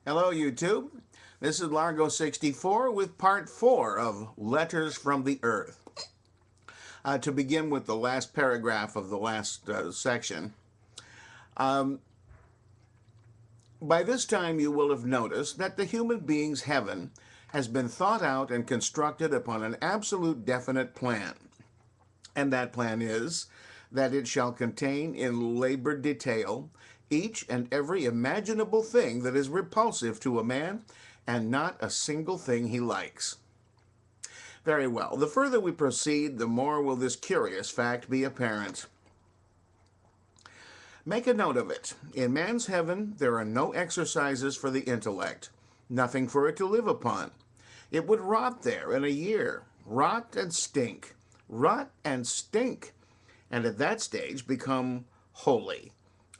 Hello, YouTube. This is Largo 64 with part 4 of Letters from the Earth. To begin with the last paragraph of the last section, um, by this time you will have noticed that the human being's heaven has been thought out and constructed upon an absolute definite plan. And that plan is that it shall contain in labored detail each and every imaginable thing that is repulsive to a man, and not a single thing he likes. Very well. The further we proceed, the more will this curious fact be apparent. Make a note of it. In man's heaven, there are no exercises for the intellect, nothing for it to live upon. It would rot there in a year, rot and stink, and at that stage become holy,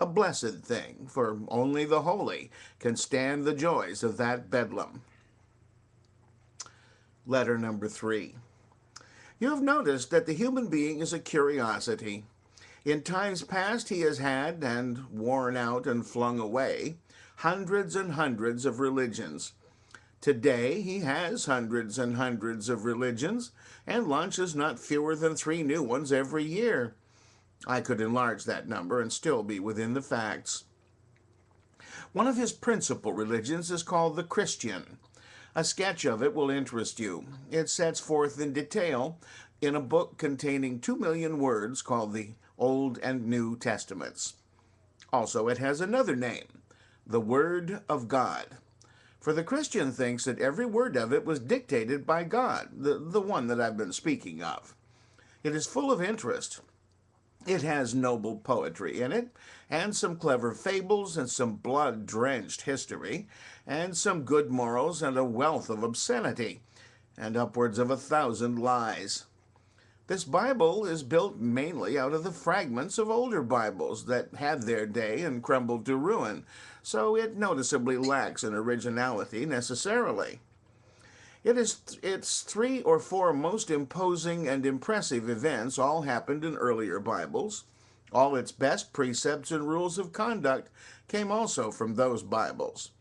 a blessed thing, for only the holy can stand the joys of that bedlam. Letter number 3. You have noticed that the human being is a curiosity. In times past he has had, and worn out and flung away, hundreds and hundreds of religions. Today he has hundreds and hundreds of religions, and launches not fewer than 3 new ones every year. I could enlarge that number and still be within the facts. One of his principal religions is called the Christian. A sketch of it will interest you. It sets forth in detail in a book containing 2 million words called the Old and New Testaments. Also, it has another name, the Word of God. For the Christian thinks that every word of it was dictated by God, the one that I've been speaking of. It is full of interest. It has noble poetry in it, and some clever fables, and some blood-drenched history, and some good morals, and a wealth of obscenity, and upwards of 1,000 lies. This Bible is built mainly out of the fragments of older Bibles that had their day and crumbled to ruin, so it noticeably lacks in originality necessarily. Its 3 or 4 most imposing and impressive events all happened in earlier Bibles. All its best precepts and rules of conduct came also from those Bibles.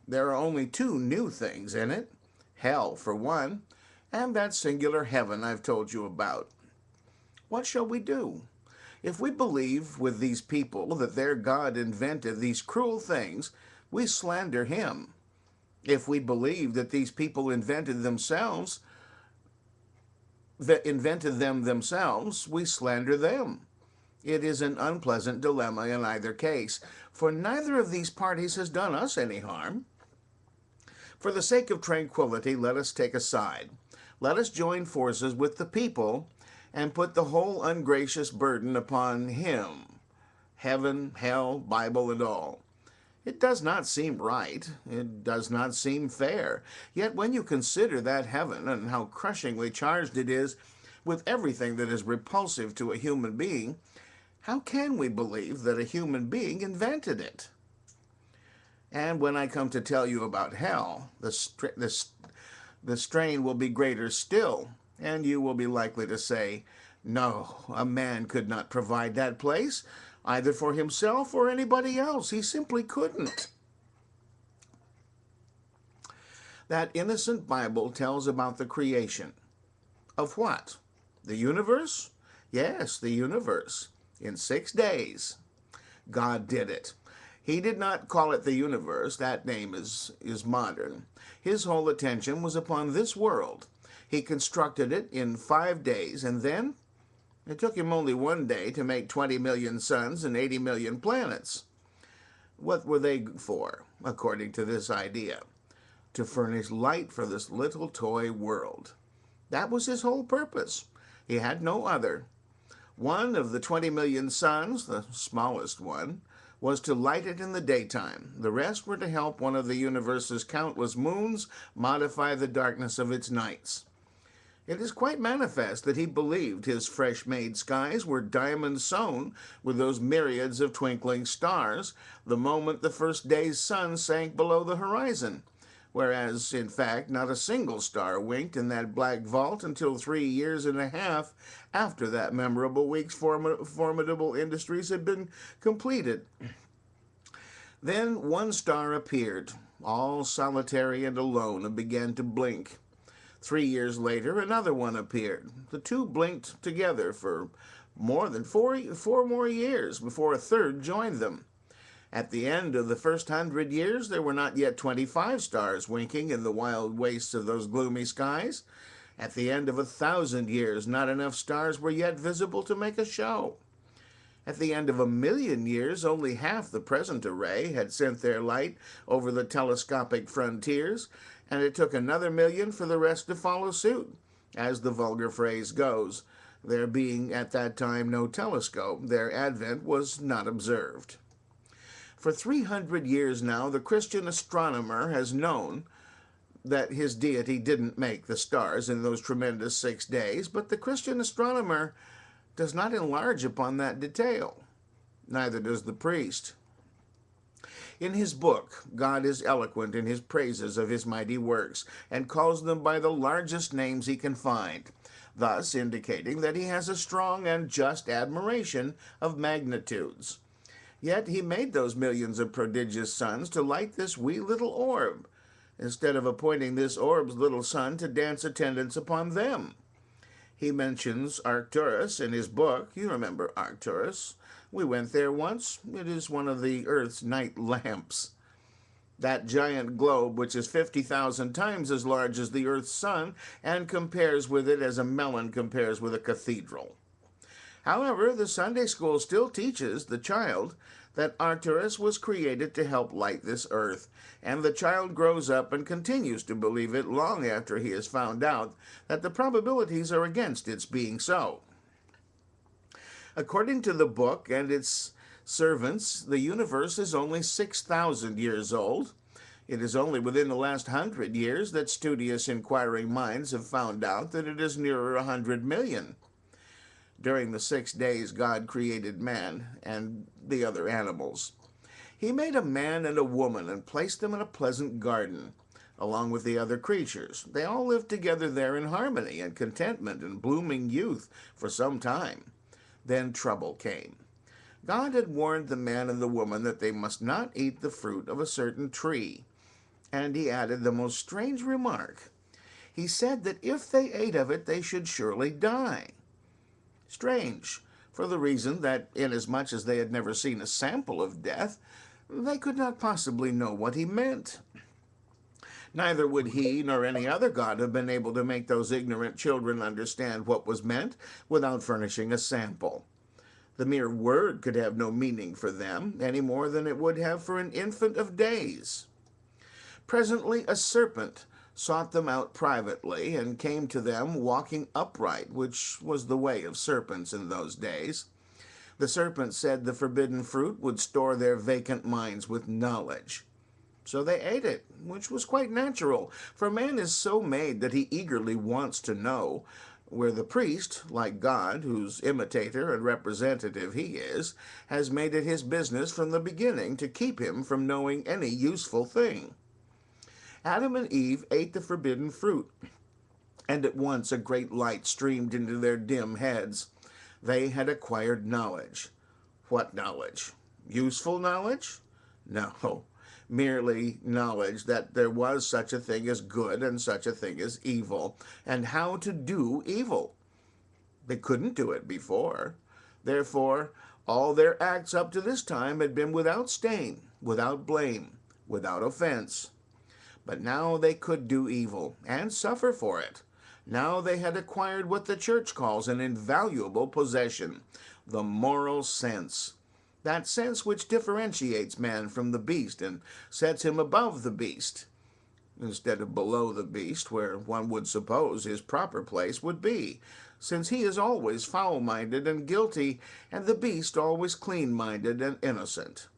There are only 2 new things in it, hell for one, and that singular heaven I've told you about. What shall we do? If we believe with these people that their God invented these cruel things, we slander him. If we believe that these people invented them themselves, we slander them. It is an unpleasant dilemma in either case, for neither of these parties has done us any harm. For the sake of tranquility, let us take a side. Let us join forces with the people and put the whole ungracious burden upon him, heaven, hell, Bible, and all. It does not seem right. It does not seem fair. Yet when you consider that heaven and how crushingly charged it is with everything that is repulsive to a human being, how can we believe that a human being invented it? And when I come to tell you about hell, the strain will be greater still, and you will be likely to say, no, a man could not provide that place, either for himself or anybody else. He simply couldn't. That innocent Bible tells about the creation. Of what? The universe? Yes, the universe. In 6 days. God did it. He did not call it the universe. That name is modern. His whole attention was upon this world. He constructed it in 5 days, and then it took him only 1 day to make 20 million suns and 80 million planets. What were they for, according to this idea? To furnish light for this little toy world. That was his whole purpose. He had no other. One of the 20 million suns, the smallest one, was to light it in the daytime. The rest were to help one of the universe's countless moons modify the darkness of its nights. It is quite manifest that he believed his fresh-made skies were diamond sown with those myriads of twinkling stars the moment the first day's sun sank below the horizon, whereas, in fact, not a single star winked in that black vault until 3 years and a half after that memorable week's formidable industries had been completed. Then one star appeared, all solitary and alone, and began to blink. 3 years later, another one appeared. The two blinked together for more than four more years before a third joined them. At the end of the first 100 years, there were not yet 25 stars winking in the wild wastes of those gloomy skies. At the end of 1,000 years, not enough stars were yet visible to make a show. At the end of 1,000,000 years, only half the present array had sent their light over the telescopic frontiers, and it took another million for the rest to follow suit. As the vulgar phrase goes, there being at that time no telescope, their advent was not observed. For 300 years now, the Christian astronomer has known that his deity didn't make the stars in those tremendous 6 days, but the Christian astronomer does not enlarge upon that detail. Neither does the priest. In his book, God is eloquent in his praises of his mighty works and calls them by the largest names he can find, thus indicating that he has a strong and just admiration of magnitudes. Yet he made those millions of prodigious suns to light this wee little orb, instead of appointing this orb's little sun to dance attendance upon them. He mentions Arcturus in his book. You remember Arcturus. We went there once. It is one of the Earth's night lamps. That giant globe, which is 50,000 times as large as the Earth's sun, and compares with it as a melon compares with a cathedral. However, the Sunday school still teaches the child that Arcturus was created to help light this earth, and the child grows up and continues to believe it long after he has found out that the probabilities are against its being so. According to the book and its servants, the universe is only 6,000 years old. It is only within the last 100 years that studious inquiring minds have found out that it is nearer 100 million. During the 6 days, God created man and the other animals. He made a man and a woman and placed them in a pleasant garden, along with the other creatures. They all lived together there in harmony and contentment and blooming youth for some time. Then trouble came. God had warned the man and the woman that they must not eat the fruit of a certain tree. And he added the most strange remark. He said that if they ate of it, they should surely die. Strange, for the reason that inasmuch as they had never seen a sample of death, they could not possibly know what he meant. Neither would he nor any other god have been able to make those ignorant children understand what was meant without furnishing a sample. The mere word could have no meaning for them, any more than it would have for an infant of days. Presently a serpent sought them out privately, and came to them walking upright, which was the way of serpents in those days. The serpent said the forbidden fruit would store their vacant minds with knowledge. So they ate it, which was quite natural, for man is so made that he eagerly wants to know, where the priest, like God, whose imitator and representative he is, has made it his business from the beginning to keep him from knowing any useful thing. Adam and Eve ate the forbidden fruit, and at once a great light streamed into their dim heads. They had acquired knowledge. What knowledge? Useful knowledge? No, merely knowledge that there was such a thing as good and such a thing as evil, and how to do evil. They couldn't do it before. Therefore, all their acts up to this time had been without stain, without blame, without offense. But now they could do evil, and suffer for it. Now they had acquired what the church calls an invaluable possession, the moral sense. That sense which differentiates man from the beast and sets him above the beast, instead of below the beast, where one would suppose his proper place would be, since he is always foul-minded and guilty, and the beast always clean-minded and innocent.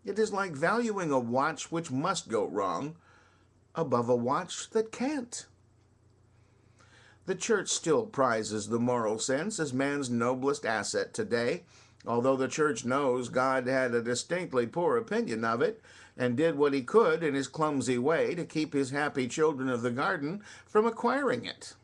It is like valuing a watch which must go wrong above a watch that can't. The church still prizes the moral sense as man's noblest asset today, although the church knows God had a distinctly poor opinion of it and did what he could in his clumsy way to keep his happy children of the garden from acquiring it.